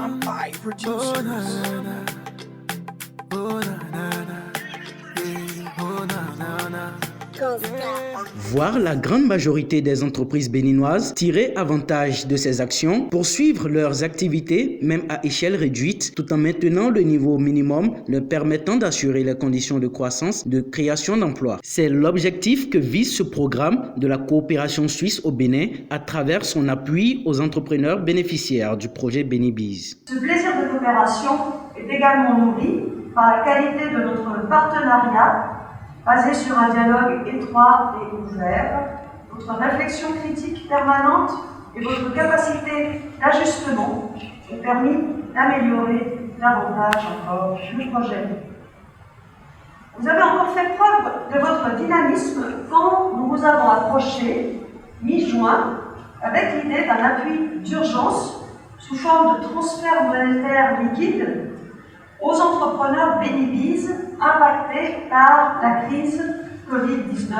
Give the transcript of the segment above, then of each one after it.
Empire Producers. Oh, na, na, na. Oh, na, na, na. Yeah. Oh, na, na, na. Voir la grande majorité des entreprises béninoises tirer avantage de ces actions, poursuivre leurs activités, même à échelle réduite, tout en maintenant le niveau minimum leur permettant d'assurer les conditions de croissance, de création d'emplois. C'est l'objectif que vise ce programme de la coopération suisse au Bénin à travers son appui aux entrepreneurs bénéficiaires du projet BéniBiz. Ce plaisir de coopération est également nourri par la qualité de notre partenariat basé sur un dialogue étroit et ouvert, votre réflexion critique permanente et votre capacité d'ajustement ont permis d'améliorer davantage encore le projet. Vous avez encore fait preuve de votre dynamisme quand nous vous avons approché, mi-juin, avec l'idée d'un appui d'urgence sous forme de transfert monétaire liquide aux entrepreneurs BéniBiz impactés par la crise Covid-19.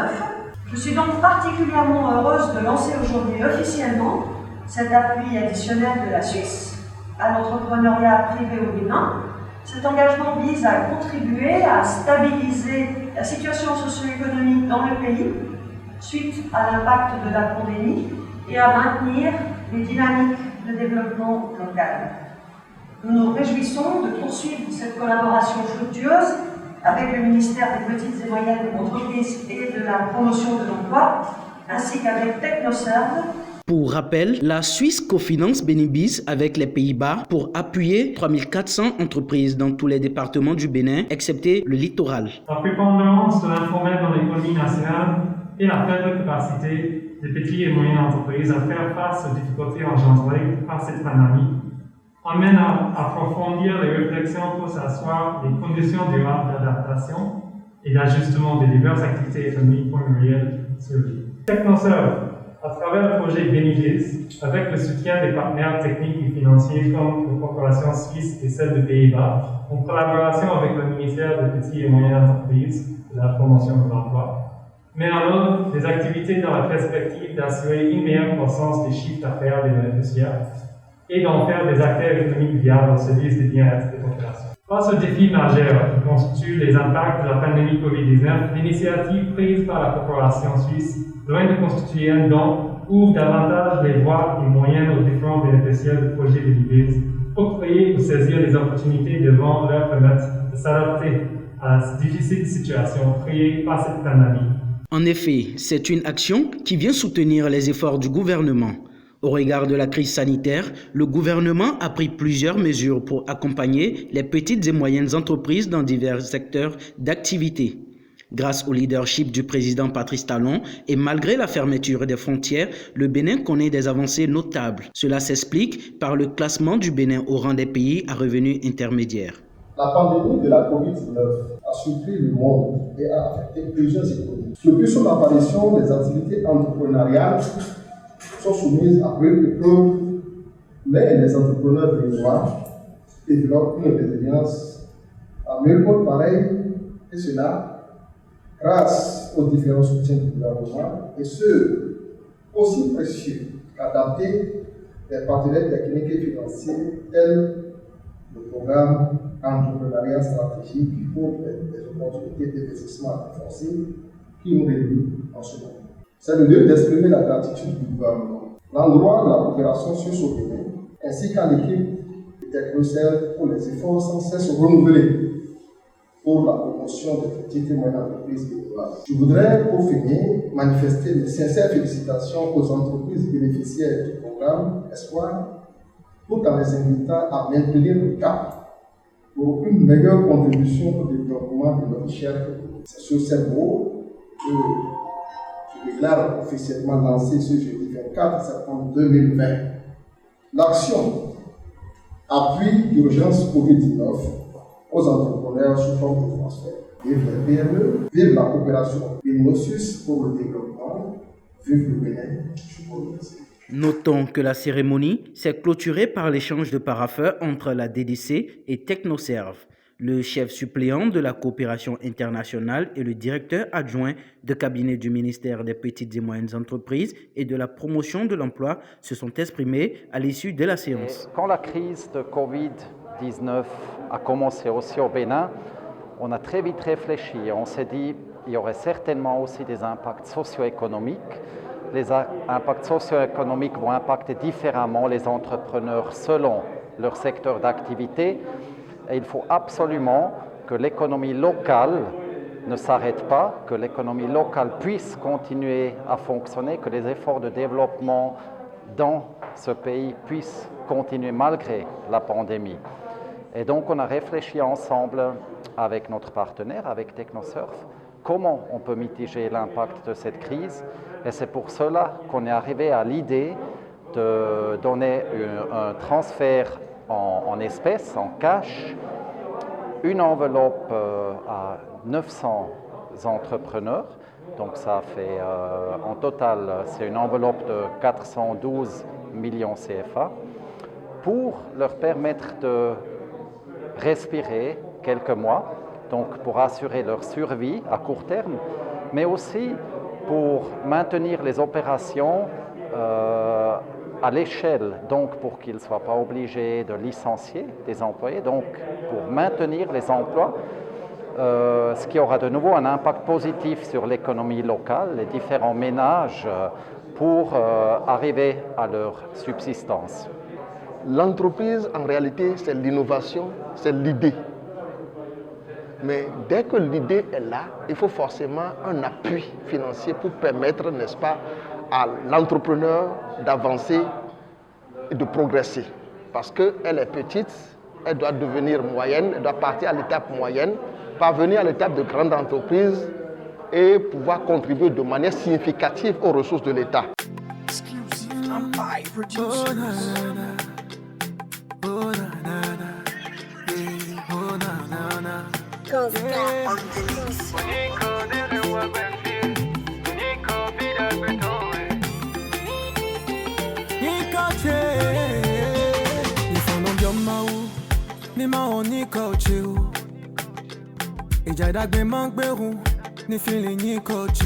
Je suis donc particulièrement heureuse de lancer aujourd'hui officiellement cet appui additionnel de la Suisse à l'entrepreneuriat privé au Bénin. Cet engagement vise à contribuer à stabiliser la situation socio-économique dans le pays suite à l'impact de la pandémie et à maintenir les dynamiques de développement local. Nous nous réjouissons de poursuivre cette collaboration fructueuse avec le ministère des Petites et Moyennes Entreprises et de la Promotion de l'Emploi, ainsi qu'avec TechnoServe. Pour rappel, la Suisse cofinance BéniBiz avec les Pays-Bas pour appuyer 3400 entreprises dans tous les départements du Bénin, excepté le littoral. La prépondérance de l'informel dans l'économie nationale et la faible capacité des petites et moyennes entreprises à faire face aux difficultés engendrées par cette pandémie amène à approfondir les réflexions pour s'asseoir les conditions durables d'adaptation et d'ajustement des diverses activités économiques pour une réelle survie. TechnoServe, à travers le projet BéniBiz, avec le soutien des partenaires techniques et financiers comme les corporations suisses et celles des Pays-Bas, en collaboration avec le ministère des Petites et Moyennes Entreprises et de la Promotion de l'Emploi, met en œuvre des activités dans la perspective d'assurer une meilleure croissance des chiffres d'affaires des bénéficiaires et d'en faire des acteurs économiques viables au service des bien-être des populations. Face aux défis majeurs que constituent les impacts de la pandémie Covid-19, l'initiative prise par la corporation suisse, loin de constituer un don, ouvre davantage les voies et moyens aux différents bénéficiaires du projet BéniBiz pour créer ou saisir les opportunités devant leur permettre de s'adapter à la difficile situation créée par cette pandémie. En effet, c'est une action qui vient soutenir les efforts du gouvernement. Au regard de la crise sanitaire, le gouvernement a pris plusieurs mesures pour accompagner les petites et moyennes entreprises dans divers secteurs d'activité. Grâce au leadership du président Patrice Talon et malgré la fermeture des frontières, le Bénin connaît des avancées notables. Cela s'explique par le classement du Bénin au rang des pays à revenus intermédiaires. La pandémie de la Covid-19 a surpris le monde et a affecté plusieurs économies. Depuis son apparition, les activités entrepreneuriales sont soumises à rude épreuve, mais les entrepreneurs béninois développent une résilience à mieux contre pareil, et cela grâce aux différents soutiens du gouvernement, et ce, aussi précieux qu'adapter les partenaires techniques et financiers tels le programme Entrepreneuriat stratégique pour les opportunités d'investissement renforcées qui nous réunit en ce moment. C'est le lieu d'exprimer la gratitude du gouvernement, l'endroit de la coopération suisse au Bénin, ainsi qu'à l'équipe de TechnoServe pour les efforts sans cesse renouvelés pour la promotion des petites et moyennes entreprises béninoises. Je voudrais, pour finir, manifester mes sincères félicitations aux entreprises bénéficiaires du programme Espoir, tout en les invitant à maintenir le cap pour une meilleure contribution au développement de notre cher pays. C'est sur ces mots que je déclare officiellement lancé ce jeudi 24 septembre 2020 l'action appui d'urgence Covid-19 aux entrepreneurs sous forme de transfert. Vive les PME, vive la coopération bénino-suisse pour le développement, vive le Bénin. Je vous remercie. Notons que la cérémonie s'est clôturée par l'échange de parapheurs entre la DDC et TechnoServe. Le chef suppléant de la coopération internationale et le directeur adjoint de cabinet du ministère des Petites et Moyennes Entreprises et de la promotion de l'emploi se sont exprimés à l'issue de la séance. Quand la crise de Covid-19 a commencé aussi au Bénin, on a très vite réfléchi. On s'est dit qu'il y aurait certainement aussi des impacts socio-économiques. Les impacts socio-économiques vont impacter différemment les entrepreneurs selon leur secteur d'activité. Et il faut absolument que l'économie locale ne s'arrête pas, que l'économie locale puisse continuer à fonctionner, que les efforts de développement dans ce pays puissent continuer malgré la pandémie. Et donc on a réfléchi ensemble avec notre partenaire, avec TechnoSurf, comment on peut mitiger l'impact de cette crise. Et c'est pour cela qu'on est arrivé à l'idée de donner un transfert en espèces, en cash, une enveloppe à 900 entrepreneurs. Donc ça fait en total, c'est une enveloppe de 412 millions CFA pour leur permettre de respirer quelques mois, donc pour assurer leur survie à court terme, mais aussi pour maintenir les opérations à l'échelle, donc pour qu'ils ne soient pas obligés de licencier des employés, donc pour maintenir les emplois, ce qui aura de nouveau un impact positif sur l'économie locale, les différents ménages, pour arriver à leur subsistance. L'entreprise, en réalité, c'est l'innovation, c'est l'idée. Mais dès que l'idée est là, il faut forcément un appui financier pour permettre, n'est-ce pas, à l'entrepreneur d'avancer et de progresser. Parce qu'elle est petite, elle doit devenir moyenne, elle doit partir à l'étape moyenne, parvenir à l'étape de grande entreprise et pouvoir contribuer de manière significative aux ressources de l'État. Ni ma oni coach ni feeling ni coach.